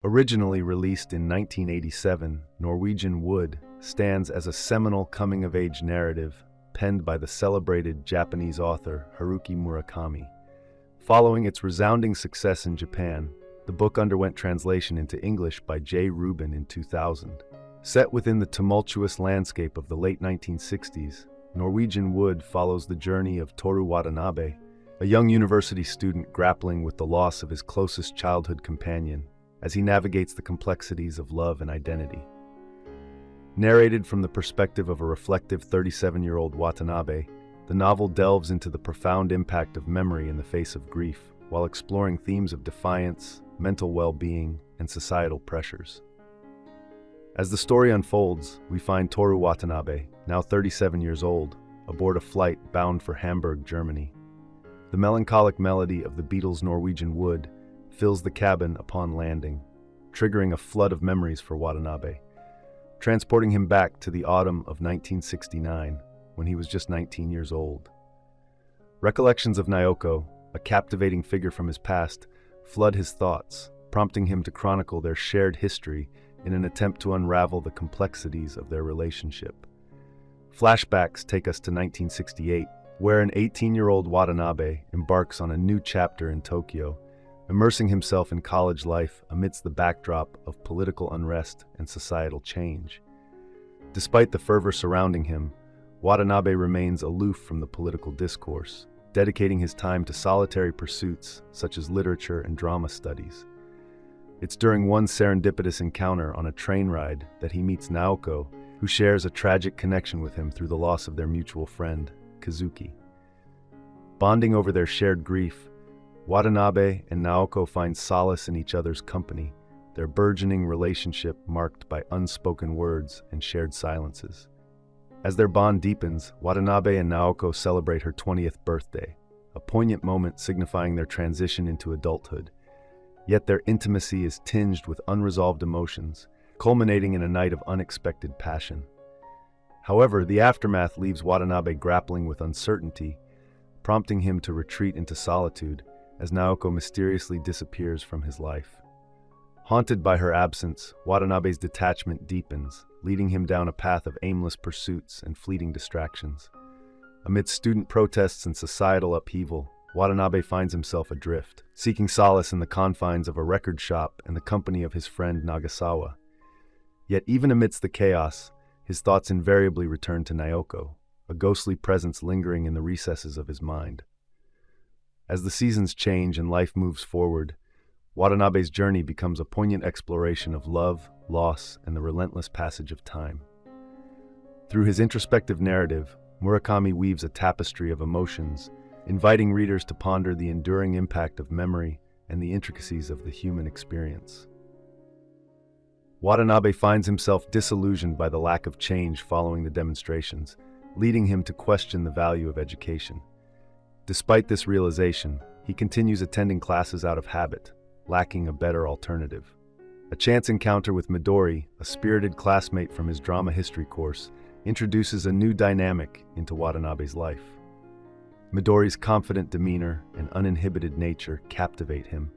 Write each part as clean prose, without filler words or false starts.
Originally released in 1987, Norwegian Wood stands as a seminal coming-of-age narrative penned by the celebrated Japanese author Haruki Murakami. Following its resounding success in Japan, the book underwent translation into English by J. Rubin in 2000. Set within the tumultuous landscape of the late 1960s, Norwegian Wood follows the journey of Toru Watanabe, a young university student grappling with the loss of his closest childhood companion as he navigates the complexities of love and identity. Narrated from the perspective of a reflective 37-year-old Watanabe, the novel delves into the profound impact of memory in the face of grief, while exploring themes of defiance, mental well-being, and societal pressures. As the story unfolds, we find Toru Watanabe, now 37 years old, aboard a flight bound for Hamburg, Germany. The melancholic melody of the Beatles' Norwegian Wood fills the cabin upon landing, triggering a flood of memories for Watanabe, transporting him back to the autumn of 1969, when he was just 19 years old. Recollections of Naoko, a captivating figure from his past, flood his thoughts, prompting him to chronicle their shared history in an attempt to unravel the complexities of their relationship. Flashbacks take us to 1968, where an 18-year-old Watanabe embarks on a new chapter in Tokyo, immersing himself in college life amidst the backdrop of political unrest and societal change. Despite the fervor surrounding him, Watanabe remains aloof from the political discourse, dedicating his time to solitary pursuits such as literature and drama studies. It's during one serendipitous encounter on a train ride that he meets Naoko, who shares a tragic connection with him through the loss of their mutual friend, Kazuki. Bonding over their shared grief, Watanabe and Naoko find solace in each other's company, their burgeoning relationship marked by unspoken words and shared silences. As their bond deepens, Watanabe and Naoko celebrate her 20th birthday, a poignant moment signifying their transition into adulthood. Yet their intimacy is tinged with unresolved emotions, culminating in a night of unexpected passion. However, the aftermath leaves Watanabe grappling with uncertainty, prompting him to retreat into solitude as Naoko mysteriously disappears from his life. Haunted by her absence, Watanabe's detachment deepens, leading him down a path of aimless pursuits and fleeting distractions. Amidst student protests and societal upheaval, Watanabe finds himself adrift, seeking solace in the confines of a record shop and the company of his friend Nagasawa. Yet even amidst the chaos, his thoughts invariably return to Naoko, a ghostly presence lingering in the recesses of his mind. As the seasons change and life moves forward, Watanabe's journey becomes a poignant exploration of love, loss, and the relentless passage of time. Through his introspective narrative, Murakami weaves a tapestry of emotions, inviting readers to ponder the enduring impact of memory and the intricacies of the human experience. Watanabe finds himself disillusioned by the lack of change following the demonstrations, leading him to question the value of education. Despite this realization, he continues attending classes out of habit, lacking a better alternative. A chance encounter with Midori, a spirited classmate from his drama history course, introduces a new dynamic into Watanabe's life. Midori's confident demeanor and uninhibited nature captivate him,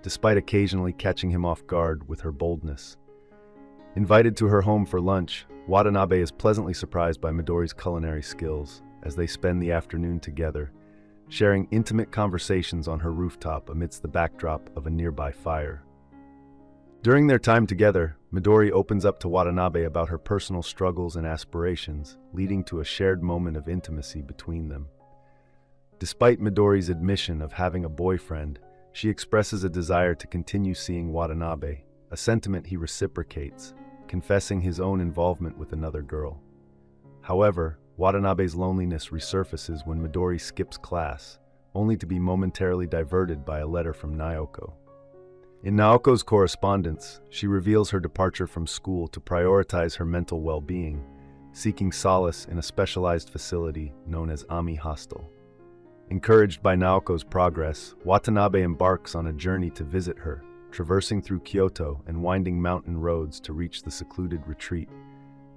despite occasionally catching him off guard with her boldness. Invited to her home for lunch, Watanabe is pleasantly surprised by Midori's culinary skills as they spend the afternoon together, sharing intimate conversations on her rooftop amidst the backdrop of a nearby fire. During their time together, Midori opens up to Watanabe about her personal struggles and aspirations, leading to a shared moment of intimacy between them. Despite Midori's admission of having a boyfriend, she expresses a desire to continue seeing Watanabe, a sentiment he reciprocates, confessing his own involvement with another girl. However, Watanabe's loneliness resurfaces when Midori skips class, only to be momentarily diverted by a letter from Naoko. In Naoko's correspondence, she reveals her departure from school to prioritize her mental well-being, seeking solace in a specialized facility known as Ami Hostel. Encouraged by Naoko's progress, Watanabe embarks on a journey to visit her, traversing through Kyoto and winding mountain roads to reach the secluded retreat.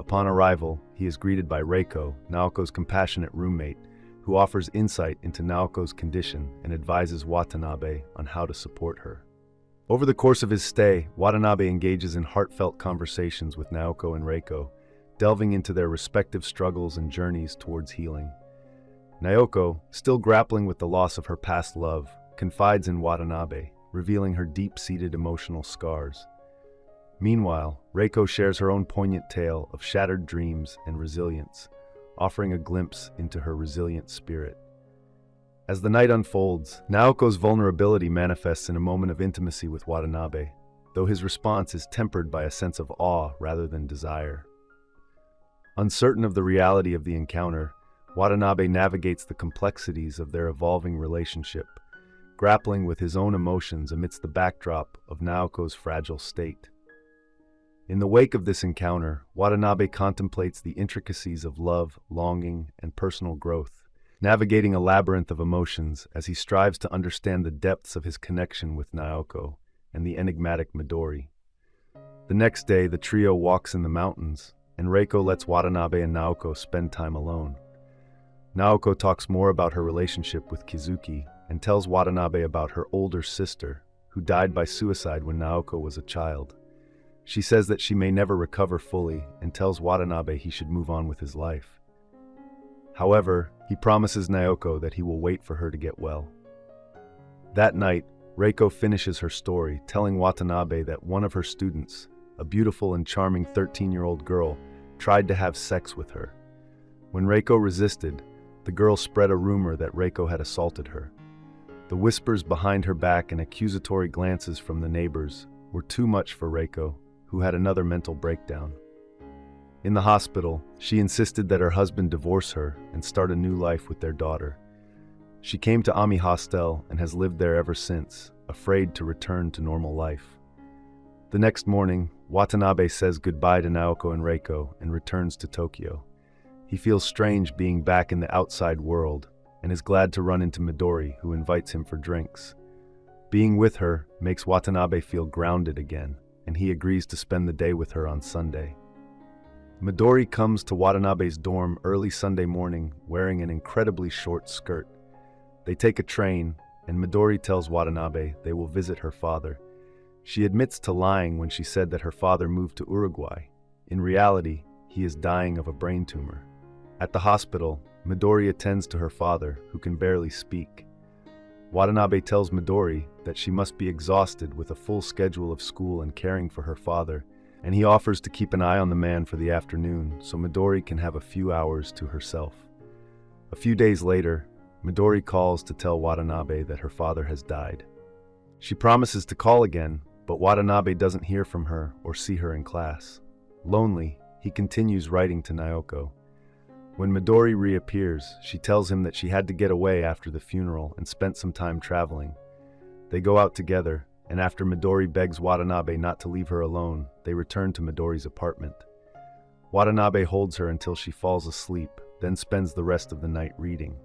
Upon arrival, he is greeted by Reiko, Naoko's compassionate roommate, who offers insight into Naoko's condition and advises Watanabe on how to support her. Over the course of his stay, Watanabe engages in heartfelt conversations with Naoko and Reiko, delving into their respective struggles and journeys towards healing. Naoko, still grappling with the loss of her past love, confides in Watanabe, revealing her deep-seated emotional scars. Meanwhile, Reiko shares her own poignant tale of shattered dreams and resilience, offering a glimpse into her resilient spirit. As the night unfolds, Naoko's vulnerability manifests in a moment of intimacy with Watanabe, though his response is tempered by a sense of awe rather than desire. Uncertain of the reality of the encounter, Watanabe navigates the complexities of their evolving relationship, grappling with his own emotions amidst the backdrop of Naoko's fragile state. In the wake of this encounter, Watanabe contemplates the intricacies of love, longing, and personal growth, navigating a labyrinth of emotions as he strives to understand the depths of his connection with Naoko and the enigmatic Midori. The next day, the trio walks in the mountains, and Reiko lets Watanabe and Naoko spend time alone. Naoko talks more about her relationship with Kizuki and tells Watanabe about her older sister, who died by suicide when Naoko was a child. She says that she may never recover fully and tells Watanabe he should move on with his life. However, he promises Naoko that he will wait for her to get well. That night, Reiko finishes her story, telling Watanabe that one of her students, a beautiful and charming 13-year-old girl, tried to have sex with her. When Reiko resisted, the girl spread a rumor that Reiko had assaulted her. The whispers behind her back and accusatory glances from the neighbors were too much for Reiko, who had another mental breakdown. In the hospital, she insisted that her husband divorce her and start a new life with their daughter. She came to Ami Hostel and has lived there ever since, afraid to return to normal life. The next morning, Watanabe says goodbye to Naoko and Reiko and returns to Tokyo. He feels strange being back in the outside world and is glad to run into Midori, who invites him for drinks. Being with her makes Watanabe feel grounded again, and he agrees to spend the day with her on Sunday. Midori comes to Watanabe's dorm early Sunday morning wearing an incredibly short skirt. They take a train, and Midori tells Watanabe they will visit her father. She admits to lying when she said that her father moved to Uruguay. In reality, he is dying of a brain tumor. At the hospital, Midori attends to her father, who can barely speak. Watanabe tells Midori that she must be exhausted with a full schedule of school and caring for her father, and he offers to keep an eye on the man for the afternoon so Midori can have a few hours to herself. A few days later, Midori calls to tell Watanabe that her father has died. She promises to call again, but Watanabe doesn't hear from her or see her in class. Lonely, he continues writing to Naoko. When Midori reappears, she tells him that she had to get away after the funeral and spent some time traveling. They go out together, and after Midori begs Watanabe not to leave her alone, they return to Midori's apartment. Watanabe holds her until she falls asleep, then spends the rest of the night reading.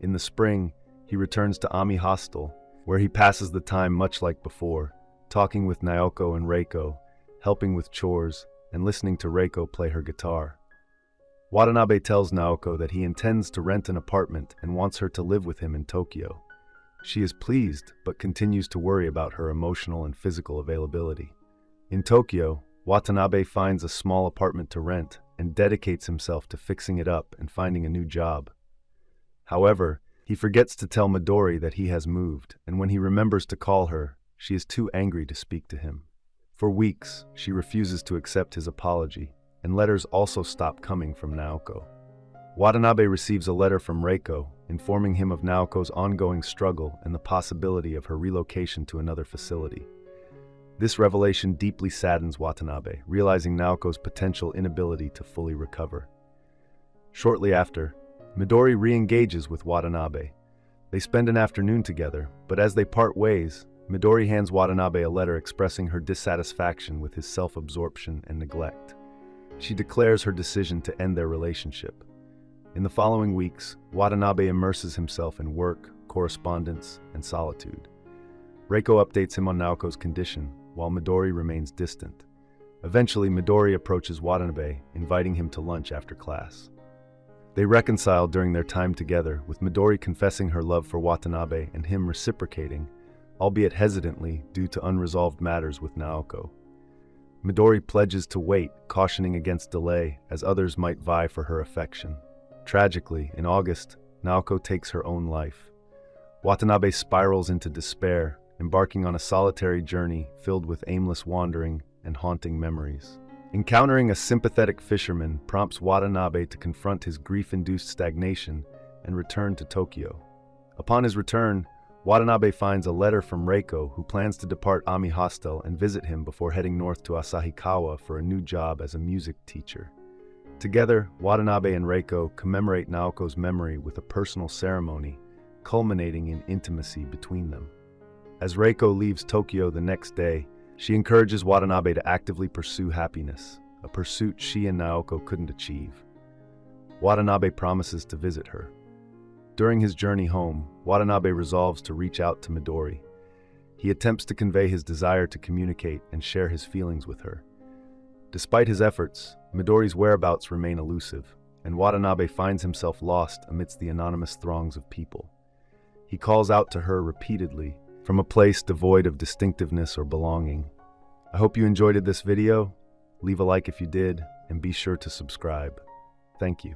In the spring, he returns to Ami Hostel, where he passes the time much like before, talking with Naoko and Reiko, helping with chores, and listening to Reiko play her guitar. Watanabe tells Naoko that he intends to rent an apartment and wants her to live with him in Tokyo. She is pleased, but continues to worry about her emotional and physical availability. In Tokyo, Watanabe finds a small apartment to rent and dedicates himself to fixing it up and finding a new job. However, he forgets to tell Midori that he has moved, and when he remembers to call her, she is too angry to speak to him. For weeks, she refuses to accept his apology, and letters also stop coming from Naoko. Watanabe receives a letter from Reiko, informing him of Naoko's ongoing struggle and the possibility of her relocation to another facility. This revelation deeply saddens Watanabe, realizing Naoko's potential inability to fully recover. Shortly after, Midori re-engages with Watanabe. They spend an afternoon together, but as they part ways, Midori hands Watanabe a letter expressing her dissatisfaction with his self-absorption and neglect. She declares her decision to end their relationship. In the following weeks, Watanabe immerses himself in work, correspondence, and solitude. Reiko updates him on Naoko's condition, while Midori remains distant. Eventually, Midori approaches Watanabe, inviting him to lunch after class. They reconcile during their time together, with Midori confessing her love for Watanabe and him reciprocating, albeit hesitantly due to unresolved matters with Naoko. Midori pledges to wait, cautioning against delay, as others might vie for her affection. Tragically, in August, Naoko takes her own life. Watanabe spirals into despair, embarking on a solitary journey filled with aimless wandering and haunting memories. Encountering a sympathetic fisherman prompts Watanabe to confront his grief-induced stagnation and return to Tokyo. Upon his return, Watanabe finds a letter from Reiko, who plans to depart Ami Hostel and visit him before heading north to Asahikawa for a new job as a music teacher. Together, Watanabe and Reiko commemorate Naoko's memory with a personal ceremony, culminating in intimacy between them. As Reiko leaves Tokyo the next day, she encourages Watanabe to actively pursue happiness, a pursuit she and Naoko couldn't achieve. Watanabe promises to visit her. During his journey home, Watanabe resolves to reach out to Midori. He attempts to convey his desire to communicate and share his feelings with her. Despite his efforts, Midori's whereabouts remain elusive, and Watanabe finds himself lost amidst the anonymous throngs of people. He calls out to her repeatedly, from a place devoid of distinctiveness or belonging. I hope you enjoyed this video. Leave a like if you did, and be sure to subscribe. Thank you.